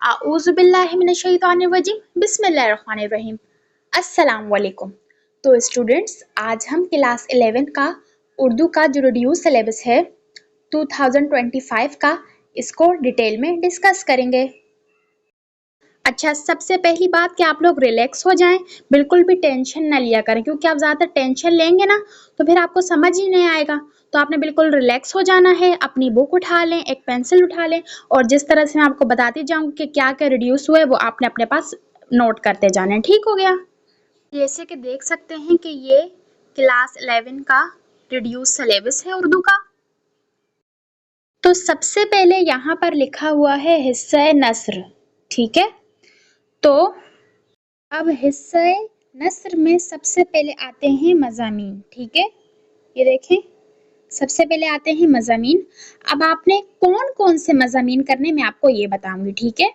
आऊज़ुबिल्लाहिमिनश्शैतानिर्रजीम बिस्मिल्लाहिर्रहमानिर्रहीम। अस्सलाम वालेकुम। तो स्टूडेंट्स, आज हम क्लास 11 का उर्दू का जो रिड्यूस सिलेबस है 2025 का, इसको डिटेल में डिस्कस करेंगे। अच्छा, सबसे पहली बात कि आप लोग रिलैक्स हो जाएं, बिल्कुल भी टेंशन ना लिया करें, क्योंकि आप ज़्यादा टेंशन लेंगे ना तो फिर आपको समझ ही नहीं आएगा। तो आपने बिल्कुल रिलैक्स हो जाना है, अपनी बुक उठा लें, एक पेंसिल उठा लें और जिस तरह से मैं आपको बताती जाऊँगी कि क्या क्या रिड्यूस हुआ है वो आपने अपने पास नोट करते जाना है। ठीक हो गया? जैसे कि देख सकते हैं कि ये क्लास 11 का रिड्यूस सिलेबस है उर्दू का। तो सबसे पहले यहाँ पर लिखा हुआ है हिस्सा नस्र। ठीक है, तो अब हिस्सा नस्र में सबसे पहले आते हैं मज़ामीन। ठीक है, ये देखें, सबसे पहले आते हैं मज़ामीन। अब आपने कौन कौन से मज़ामीन करने मैं आपको ये बताऊंगी। ठीक है,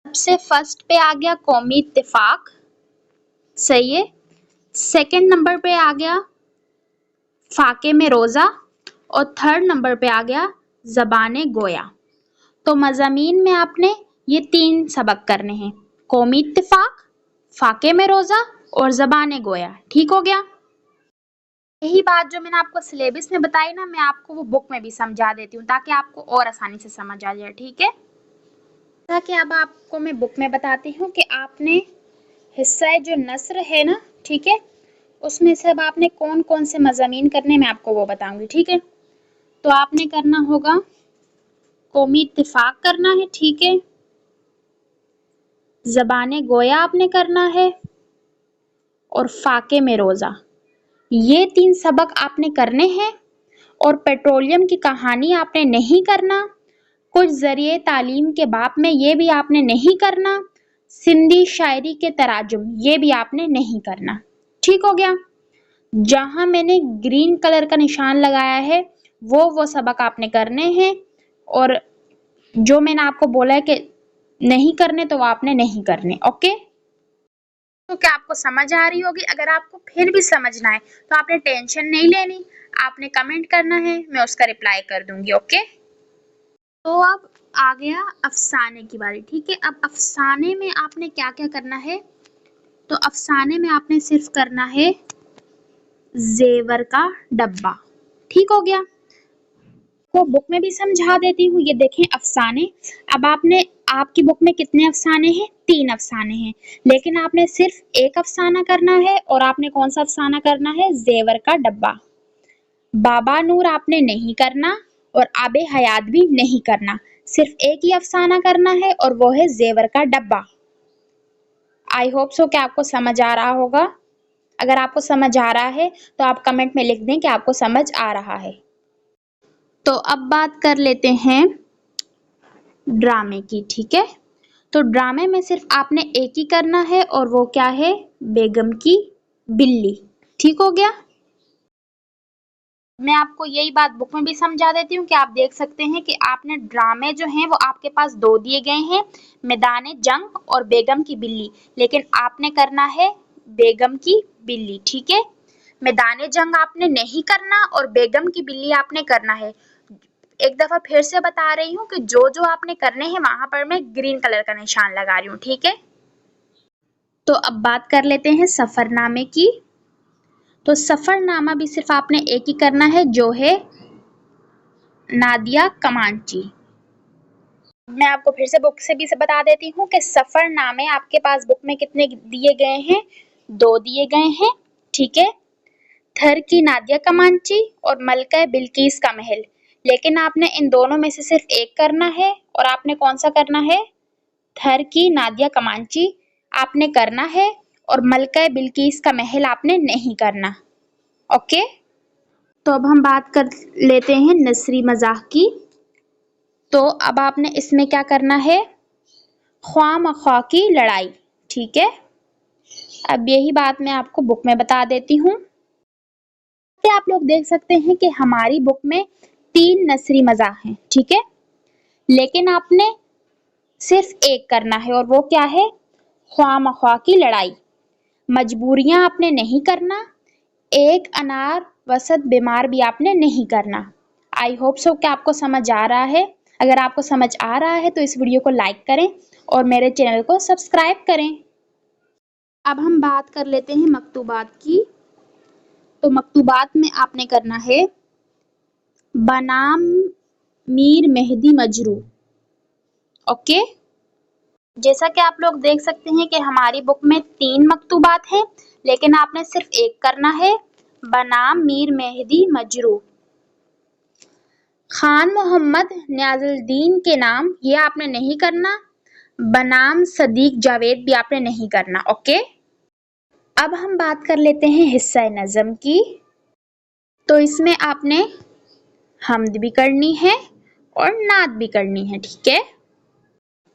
सबसे फर्स्ट पे आ गया कौमी इत्तेफाक, सही है। सेकंड नंबर पे आ गया फाके में रोज़ा और थर्ड नंबर पे आ गया ज़बाने गोया। तो मज़ामीन में आपने ये 3 सबक करने हैं, कौमी इत्तेफाक, फाके में रोज़ा और ज़बाने गोया। ठीक हो गया? यही बात जो मैंने आपको सिलेबस में बताई ना, मैं आपको वो बुक में भी समझा देती हूँ ताकि आपको और आसानी से समझ आ जाए। ठीक है, ताकि अब आपको मैं बुक में बताती हूँ कि आपने हिस्सा जो नस्र है ना, ठीक है, उसमें से अब आपने कौन कौन से मज़ामीन करने मैं आपको वो बताऊंगी। ठीक है, तो आपने करना होगा कौमी इत्तेफाक करना है, ठीक है, ज़बाने गोया आपने करना है और फाके में रोज़ा। ये 3 सबक आपने करने हैं और पेट्रोलियम की कहानी आपने नहीं करना, कुछ ज़रिए तालीम के बाब में ये भी आपने नहीं करना, सिंधी शायरी के तराजुम ये भी आपने नहीं करना। ठीक हो गया? जहां मैंने ग्रीन कलर का निशान लगाया है वो सबक आपने करने हैं और जो मैंने आपको बोला है कि नहीं करने तो वो आपने नहीं करने। ओके, तो क्या आपको समझ आ रही होगी? अगर आपको फिर भी समझना है तो आपने टेंशन नहीं लेनी, आपने कमेंट करना है, मैं उसका रिप्लाई कर दूंगी। ओके, तो अब आ गया अफसाने की बारी। ठीक है, अब अफसाने में आपने क्या क्या करना है? तो अफसाने में आपने सिर्फ करना है जेवर का डब्बा। ठीक हो गया? तो बुक में भी समझा देती हूँ, ये देखें अफसाने। अब आपकी बुक में कितने अफसाने हैं? 3 अफसाने हैं, लेकिन आपने सिर्फ एक अफसाना करना है और आपने कौन सा अफसाना करना है? जेवर का डब्बा। बाबा नूर आपने नहीं करना और आबे हयात भी नहीं करना, सिर्फ एक ही अफसाना करना है और वो है जेवर का डब्बा। आई होप सो कि आपको समझ आ रहा होगा। अगर आपको समझ आ रहा है तो आप कमेंट में लिख दें कि आपको समझ आ रहा है। तो अब बात कर लेते हैं ड्रामे की। ठीक है, तो ड्रामे में सिर्फ आपने एक ही करना है और वो क्या है? बेगम की बिल्ली। ठीक हो गया? मैं आपको यही बात बुक में भी समझा देती हूँ कि आप देख सकते हैं कि आपने ड्रामे जो हैं वो आपके पास 2 दिए गए हैं, मैदान जंग और बेगम की बिल्ली, लेकिन आपने करना है बेगम की बिल्ली। ठीक है, मैदान जंग आपने नहीं करना और बेगम की बिल्ली आपने करना है। एक दफा फिर से बता रही हूँ कि जो जो आपने करने हैं वहां पर मैं ग्रीन कलर का निशान लगा रही हूँ। ठीक है, तो अब बात कर लेते हैं सफरनामे की। तो सफरनामा भी सिर्फ आपने एक ही करना है, जो है नादिया कमांची। मैं आपको फिर से बुक से भी बता देती हूँ कि सफरनामे आपके पास बुक में कितने दिए गए हैं? 2 दिए गए हैं। ठीक है, थर की नादिया कमांची और मलका बिल्किस का महल, लेकिन आपने इन दोनों में से सिर्फ एक करना है और आपने कौन सा करना है? थर की नादिया कमांची आपने करना है और मलका बिल्किस का महल आपने नहीं करना। ओके, तो अब हम बात कर लेते हैं नसरी मज़ाह की। तो अब आपने इसमें क्या करना है? ख्वाह मख्वाह की लड़ाई। ठीक है, अब यही बात मैं आपको बुक में बता देती हूँ। आप लोग देख सकते हैं कि हमारी बुक में 3 नसरी मज़ाह हैं। ठीक है, लेकिन आपने सिर्फ एक करना है और वो क्या है? ख्वाह मख्वाह की लड़ाई। मजबूरियां आपने नहीं करना, एक अनार वसत बीमार भी आपने नहीं करना। आई होप सो कि आपको समझ आ रहा है। अगर आपको समझ आ रहा है तो इस वीडियो को लाइक करें और मेरे चैनल को सब्सक्राइब करें। अब हम बात कर लेते हैं मकतूबात की। तो मकतूबात में आपने करना है बनाम मीर मेहदी मजरू। ओके, जैसा कि आप लोग देख सकते हैं कि हमारी बुक में 3 मकतूबात हैं, लेकिन आपने सिर्फ एक करना है बनाम मीर मेहदी मजरू। खान मोहम्मद न्याजुद्दीन के नाम ये आपने नहीं करना, बनाम सदीक जावेद भी आपने नहीं करना। ओके, अब हम बात कर लेते हैं हिस्सा नज़म की। तो इसमें आपने हम्द भी करनी है और नात भी करनी है, ठीक है।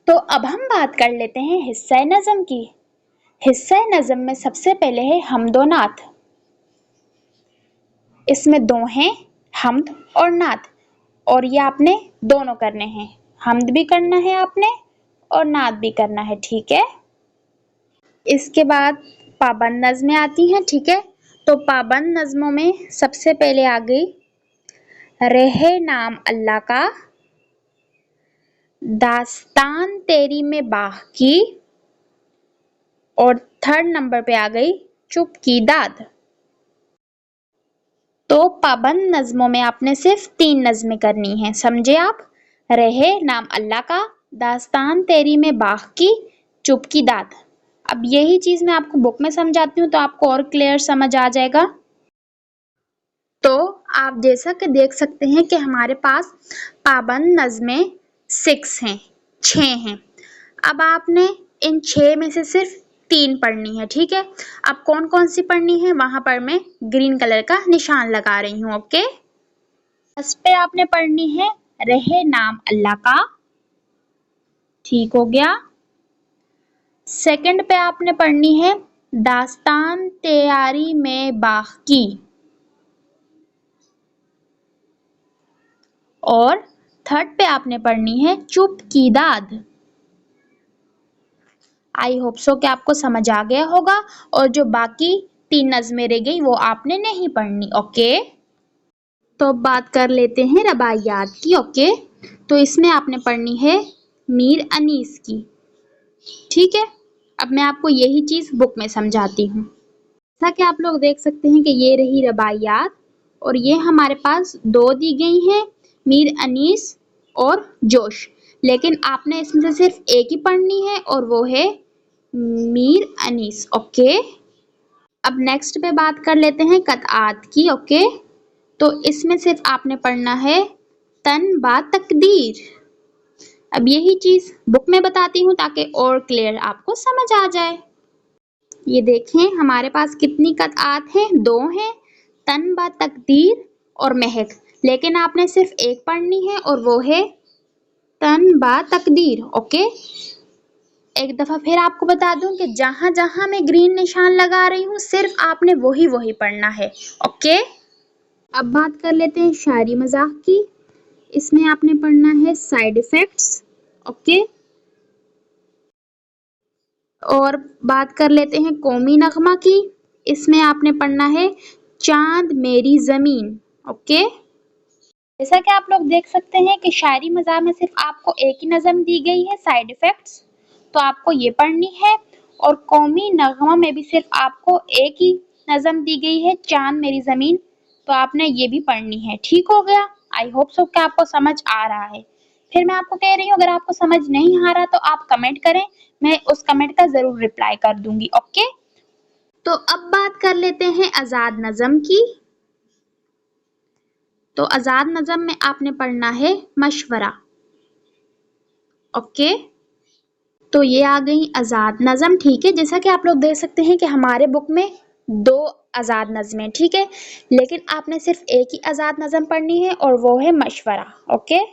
तो अब हम बात कर लेते हैं हिस्सा नज़म की। हिस्सा नज़म में सबसे पहले है हम्द और नात। इसमें 2 हैं, हम्द और नात, और ये आपने दोनों करने हैं। हम्द भी करना है आपने और नात भी करना है, ठीक है। इसके बाद पाबंद नज़में आती हैं, ठीक है। तो पाबंद नज़मों में सबसे पहले आ गई रहे नाम अल्लाह का, दास्तान तेरी में बाह की, और 3rd नंबर पे आ गई चुप की दाद। तो पाबंद नज़मों में आपने सिर्फ 3 नज़में करनी हैं, समझे आप। रहे नाम अल्लाह का, दास्तान तेरी में बाह की, चुप की दाद। अब यही चीज मैं आपको बुक में समझाती हूँ तो आपको और क्लियर समझ आ जाएगा। तो आप जैसा कि देख सकते हैं कि हमारे पास पाबंद नज़में 6 हैं। अब आपने इन 6 में से सिर्फ 3 पढ़नी है, ठीक है। अब कौन कौन सी पढ़नी है वहां पर मैं ग्रीन कलर का निशान लगा रही हूँ। ओके, इस पे आपने पढ़नी है रहे नाम अल्लाह का, ठीक हो गया। सेकंड पे आपने पढ़नी है दास्तान तैयारी में बाह की, और 3rd पे आपने पढ़नी है चुप की दाद। आई होप सो कि आपको समझ आ गया होगा, और जो बाकी 3 नज़में रह गई वो आपने नहीं पढ़नी। ओके, तो बात कर लेते हैं रबाइयात की। ओके, तो इसमें आपने पढ़नी है मीर अनीस की, ठीक है। अब मैं आपको यही चीज बुक में समझाती हूँ। जैसा कि आप लोग देख सकते हैं कि ये रही रबाइयात, और ये हमारे पास 2 दी गई हैं, मीर अनीस और जोश। लेकिन आपने इसमें से सिर्फ एक ही पढ़नी है और वो है मीर अनीस। ओके, अब नेक्स्ट पे बात कर लेते हैं कतआत की। ओके, तो इसमें सिर्फ आपने पढ़ना है तन बा तकदीर। अब यही चीज बुक में बताती हूँ ताकि और क्लियर आपको समझ आ जाए। ये देखें हमारे पास कितनी कतआत हैं, 2 हैं, तन बा तकदीर और महक। लेकिन आपने सिर्फ एक पढ़नी है और वो है तन बा तकदीर। ओके, एक दफा फिर आपको बता दूं कि जहां जहां मैं ग्रीन निशान लगा रही हूँ सिर्फ आपने वही पढ़ना है। ओके, अब बात कर लेते हैं शायरी मजाक की। इसमें आपने पढ़ना है साइड इफेक्ट्स। ओके, और बात कर लेते हैं कौमी नगमा की। इसमें आपने पढ़ना है चांद मेरी जमीन। ओके, जैसा कि आप लोग देख सकते हैं कि शायरी मज़ाक में सिर्फ आपको एक ही नज़म दी गई है साइड इफेक्ट्स, तो आपको ये पढ़नी है। और कौमी नगमा में भी सिर्फ आपको एक ही नज़म दी गई है चांद मेरी जमीन, तो आपने ये भी पढ़नी है। ठीक हो गया। आई होप सो कि आपको समझ आ रहा है। फिर मैं आपको कह रही हूँ अगर आपको समझ नहीं आ रहा तो आप कमेंट करें, मैं उस कमेंट का जरूर रिप्लाई कर दूंगी। ओके, तो अब बात कर लेते हैं आजाद नज़म की। तो आजाद नज़म में आपने पढ़ना है मशवरा। ओके, तो ये आ गई आजाद नज़म, ठीक है। जैसा कि आप लोग देख सकते हैं कि हमारे बुक में 2 आजाद नज़में, ठीक है, लेकिन आपने सिर्फ एक ही आजाद नज़म पढ़नी है और वो है मशवरा। ओके,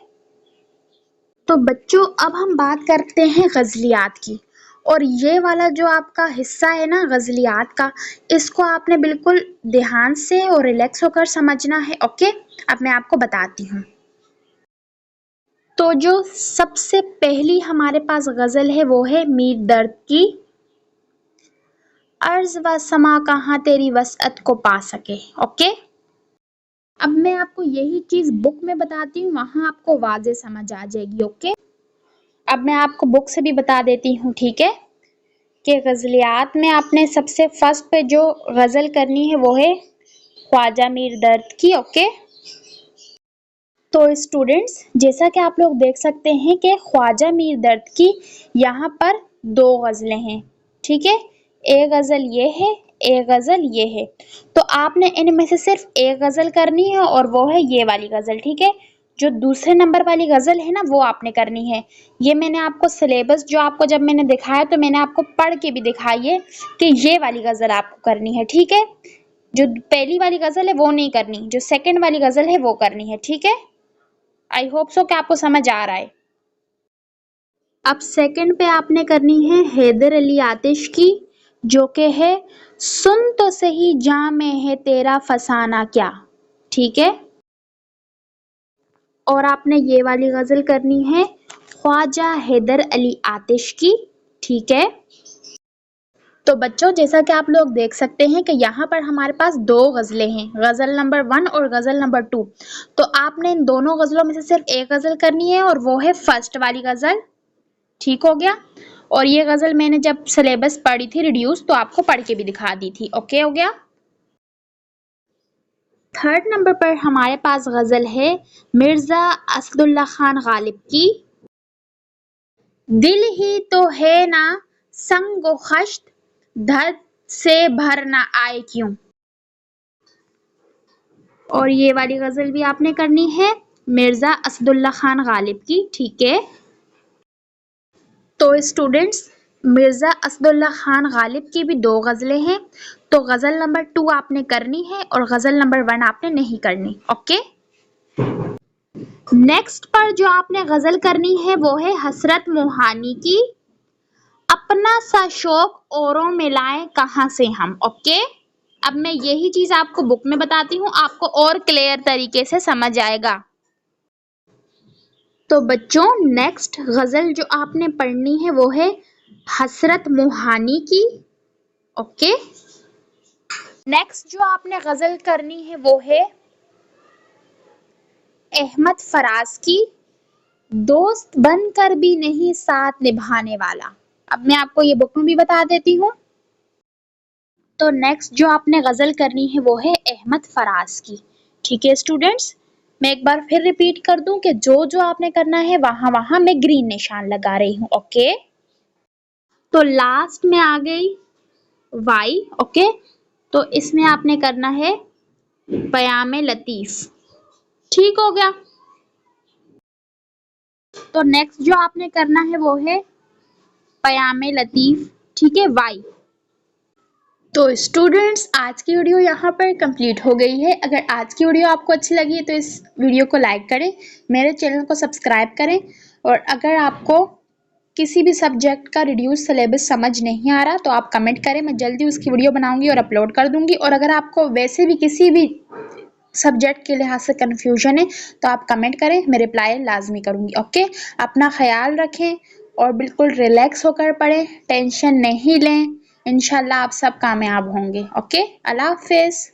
तो बच्चों अब हम बात करते हैं गज़लियात की। और ये वाला जो आपका हिस्सा है ना गज़लियात का, इसको आपने बिल्कुल ध्यान से और रिलैक्स होकर समझना है। ओके, अब मैं आपको बताती हूँ। तो जो सबसे पहली हमारे पास गज़ल है वो है मीर दर्द की, अर्ज़ व समा कहाँ तेरी वसअत को पा सके। ओके, अब मैं आपको यही चीज बुक में बताती हूँ, वहां आपको वाज़े समझ आ जाएगी। ओके, अब मैं आपको बुक से भी बता देती हूँ, ठीक है, कि गज़लियात में आपने सबसे फर्स्ट पे जो गज़ल करनी है वो है ख्वाजा मीर दर्द की। ओके, तो स्टूडेंट्स जैसा कि आप लोग देख सकते हैं कि ख्वाजा मीर दर्द की यहाँ पर दो गज़लें हैं, ठीक है, एक गज़ल ये है, एक गज़ल ये है। तो आपने इनमें से सिर्फ एक गज़ल करनी है और वो है ये वाली गज़ल, ठीक है। जो दूसरे नंबर वाली गज़ल है ना वो आपने करनी है। ये मैंने आपको सिलेबस जो आपको जब मैंने दिखाया तो मैंने आपको पढ़ के भी दिखाई है कि ये वाली गज़ल आपको करनी है, ठीक है। जो पहली वाली गज़ल है वो नहीं करनी, जो सेकंड वाली गज़ल है वो करनी है, ठीक है। आई होप सो कि आपको समझ आ रहा है। अब सेकंड पे आपने करनी है हैदर अली आतिश की, जो कि है सुन तो सही जां में है तेरा फसाना क्या, ठीक है। और आपने ये वाली गजल करनी है ख्वाजा हैदर अली आतिश की, ठीक है। तो बच्चों जैसा कि आप लोग देख सकते हैं कि यहाँ पर हमारे पास दो गज़लें हैं, गज़ल नंबर 1 और गज़ल नंबर 2। तो आपने इन दोनों गज़लों में से सिर्फ एक गज़ल करनी है और वो है फर्स्ट वाली गज़ल, ठीक हो गया। और ये गज़ल मैंने जब सिलेबस पढ़ी थी रिड्यूस तो आपको पढ़ के भी दिखा दी थी, ओके हो गया। थर्ड नंबर पर हमारे पास गज़ल है मिर्ज़ा असदुल्ला खान गालिब की, दिल ही तो है ना संगो खश्त दर्द से भर ना आए क्यों। और ये वाली गज़ल भी आपने करनी है मिर्ज़ा असदुल्ला खान गालिब की, ठीक है। तो स्टूडेंट्स मिर्ज़ा असदुल्ला खान गालिब की भी दो गज़लें हैं, तो गज़ल नंबर 2 आपने करनी है और गज़ल नंबर 1 आपने नहीं करनी, ओके। नेक्स्ट पर जो आपने गज़ल करनी है वो है हसरत मोहानी की, अपना सा शौक औरों में लाएं कहाँ से हम, ओके। अब मैं यही चीज आपको बुक में बताती हूँ, आपको और क्लियर तरीके से समझ आएगा। तो बच्चों नेक्स्ट गजल जो आपने पढ़नी है वो है हसरत मोहानी की, ओके। नेक्स्ट जो आपने गजल करनी है वो है अहमद फराज की, दोस्त बनकर भी नहीं साथ निभाने वाला। अब मैं आपको ये बुक में भी बता देती हूँ। तो नेक्स्ट जो आपने गजल करनी है वो है अहमद फराज की, ठीक है स्टूडेंट्स। मैं एक बार फिर रिपीट कर दूं कि जो जो आपने करना है वहां वहां मैं ग्रीन निशान लगा रही हूँ, ओके। तो लास्ट में आ गई वाई, ओके। तो इसमें आपने करना है पयामे लतीफ, ठीक हो गया। तो नेक्स्ट जो आपने करना है वो है पयामे लतीफ, ठीक है, वाई। तो स्टूडेंट्स आज की वीडियो यहाँ पर कंप्लीट हो गई है। अगर आज की वीडियो आपको अच्छी लगी है तो इस वीडियो को लाइक करें, मेरे चैनल को सब्सक्राइब करें, और अगर आपको किसी भी सब्जेक्ट का रिड्यूस सिलेबस समझ नहीं आ रहा तो आप कमेंट करें, मैं जल्दी उसकी वीडियो बनाऊंगी और अपलोड कर दूंगी। और अगर आपको वैसे भी किसी भी सब्जेक्ट के लिहाज से कन्फ्यूजन है तो आप कमेंट करें, मैं रिप्लाई लाजमी करूंगी, ओके। अपना ख्याल रखें और बिल्कुल रिलैक्स होकर पढ़ें, टेंशन नहीं लें, इंशाल्लाह आप सब कामयाब होंगे, ओके। अल्लाह हाफिज़।